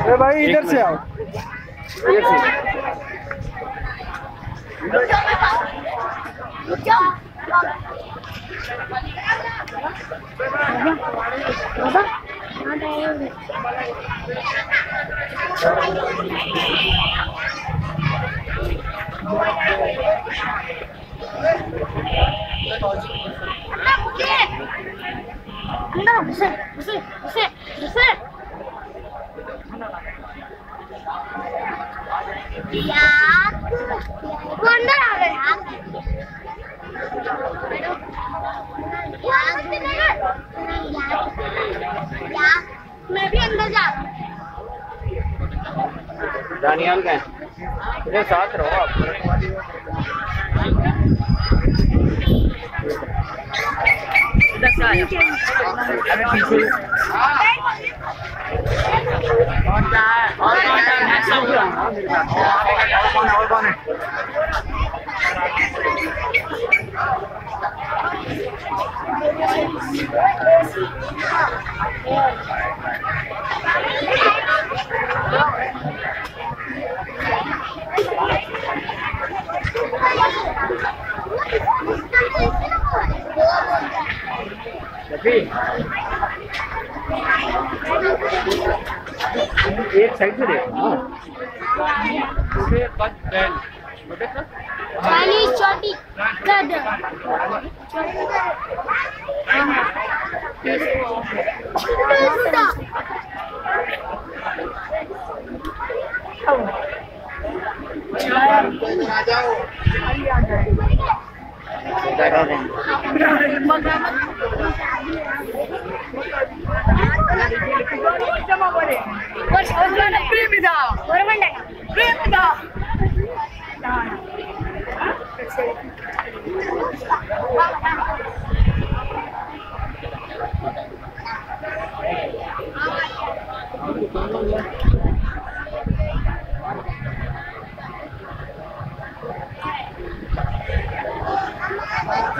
अरे भाई इधर से आओ, इधर से। वो अंदर आ गए यार, मैं भी अंदर जा रहा हूँ। दानियाल का इधर साथ रहो आप। इधर से आया। अरे पीछे और क्या है? और कौन है? और कौन है? एक साइड से देखो छोटी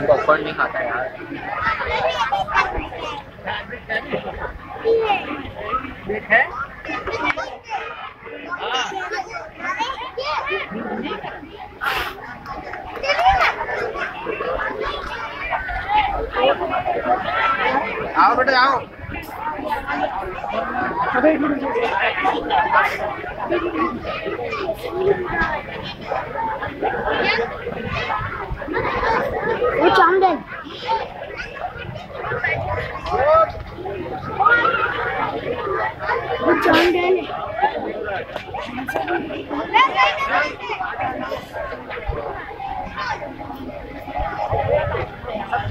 पॉपकॉर्न नहीं खाता यार। देख है आओ बेटा आओ। वो चांदन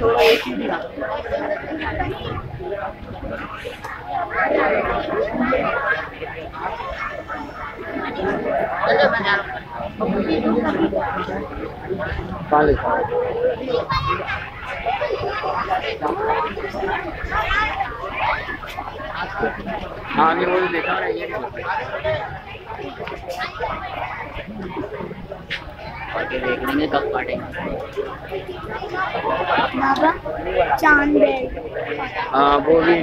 थोड़ा एक ही दिया। हाँ नहीं वो देखा नहीं है। देख लेंगे कब काटेंगे। चांद हाँ वो भी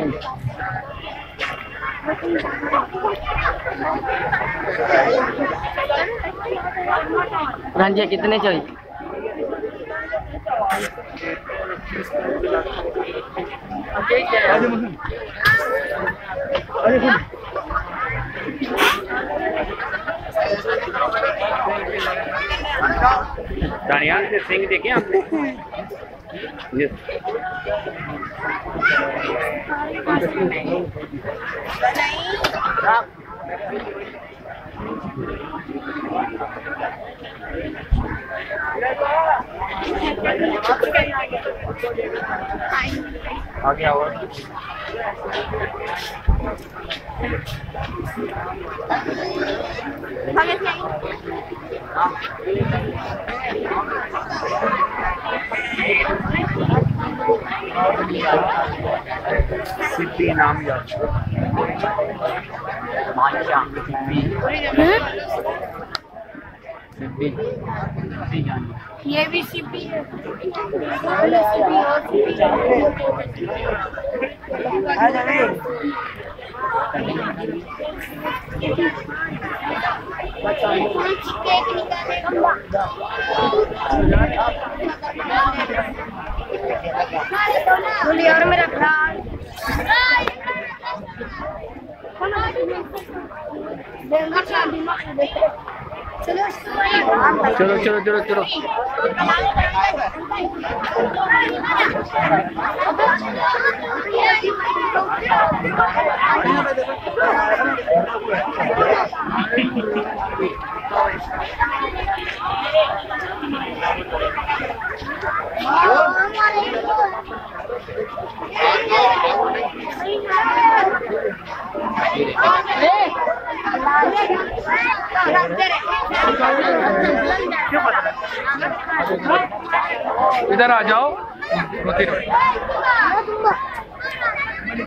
रंजे कितने चाहिए? दानियाल से सिंह देखे आपने? आ गया और सिद्धि नाम याद ये भी सीपी है। केक निकाले और मेरा फ्रांस चलो चलो चलो चलो चलो इधर आ जाओ।